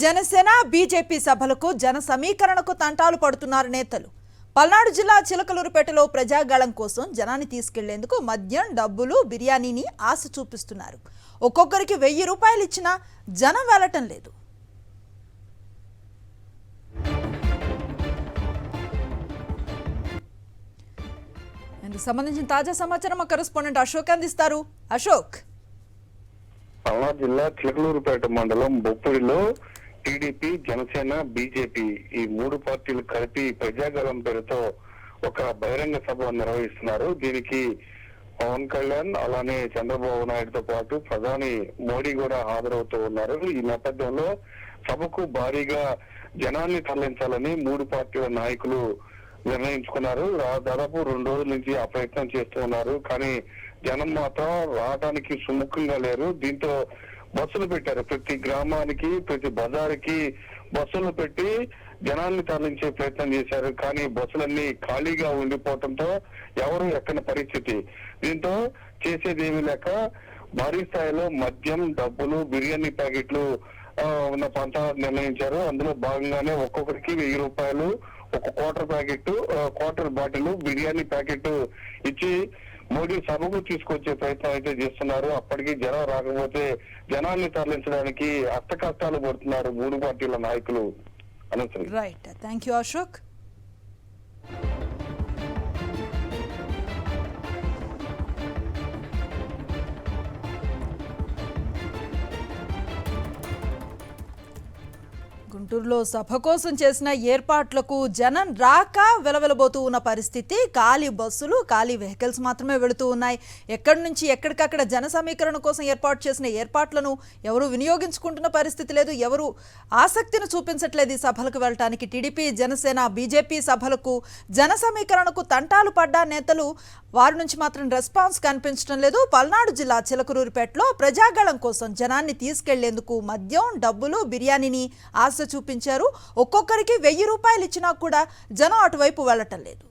Janasena BJP సభలకు జన సమీకరణకు తంటాలు పడుతున్నారు నేతలు. పల్నాడు జిల్లా చిలకలూరుపేటలో ప్రజాగాళం కోసం జనాన్ని తీసుకెళ్లేందుకు మద్యం, డబ్బులు, బిర్యానీని ఆశ చూపిస్తున్నారు. ఒక్కొక్కరికి 1000 రూపాయలు ఇచ్చినా జనం వెళ్లటం లేదు. ఇందుకు సంబంధించిన తాజా సమాచారం మా కరెస్పాండెంట్ అశోక్ అందిస్తారు. అశోక్, పల్నాడు జిల్లా చిలకలూరుపేట మండలం బొప్పుడిలో టీడీపీ, జనసేన, బీజేపీ ఈ 3 పార్టీలు కలిపి ప్రజాగళం పేరుతో ఒక బహిరంగ సభ నిర్వహిస్తున్నారు. దీనికి పవన్ కళ్యాణ్ అలానే చంద్రబాబు నాయుడుతో పాటు ప్రధాని మోడీ కూడా హాజరవుతూ ఉన్నారు. ఈ నేపథ్యంలో సభకు భారీగా జనాన్ని తరలించాలని 3 పార్టీల నాయకులు నిర్ణయించుకున్నారు. దాదాపు 2 రోజుల నుంచి ఆ ప్రయత్నం చేస్తూ ఉన్నారు. కానీ జనం మాత్రం రావడానికి సుముఖంగా లేరు. దీంతో బస్సులు పెట్టారు. ప్రతి గ్రామానికి, ప్రతి బజారుకి బస్సులు పెట్టి జనాల్ని తరలించే ప్రయత్నం చేశారు. కానీ బస్సులన్నీ ఖాళీగా ఉండిపోవడంతో ఎవరు ఎక్కని పరిస్థితి. దీంతో చేసేది ఏమీ లేక భారీ స్థాయిలో మద్యం, డబ్బులు, బిర్యానీ ప్యాకెట్లు ఉన్న పంచాలు నిర్ణయించారు. అందులో భాగంగానే ఒక్కొక్కరికి 1000 రూపాయలు, ఒక క్వార్టర్ బాటిల్ బిర్యానీ ప్యాకెట్ ఇచ్చి మోడీ సభకు తీసుకొచ్చే ప్రయత్నం అయితే చేస్తున్నారు. అప్పటికి జనం రాకపోతే జనాన్ని తరలించడానికి అష్ట కష్టాలు పడుతున్నారు 3 పార్టీల నాయకులు. Right, thank you Ashok. గుంటూరులో సభ కోసం చేసిన ఏర్పాట్లకు జనం రాక వెలవెలబోతూ ఉన్న పరిస్థితి. ఖాళీ బస్సులు, ఖాళీ వెహికల్స్ మాత్రమే వెళుతూ ఉన్నాయి. ఎక్కడి నుంచి ఎక్కడికక్కడ జన సమీకరణ కోసం ఏర్పాటు చేసిన ఏర్పాట్లను ఎవరు వినియోగించుకుంటున్న పరిస్థితి లేదు. ఎవరు ఆసక్తిని చూపించట్లేదు ఈ సభలకు వెళ్ళటానికి. టీడీపీ, జనసేన, బీజేపీ సభలకు జన సమీకరణకు తంటాలు పడ్డ నేతలు వారి నుంచి మాత్రం రెస్పాన్స్ కనిపించడం లేదు. పల్నాడు జిల్లా చిలకలూరుపేటలో ప్రజాగళం కోసం జనాన్ని తీసుకెళ్లేందుకు మద్యం, డబ్బులు, బిర్యానీని ఆశ చూపించారు. ఒక్కొక్కరికి 1000 రూపాయలు ఇచ్చినా కూడా జనం అటువైపు వెళ్లటం లేదు.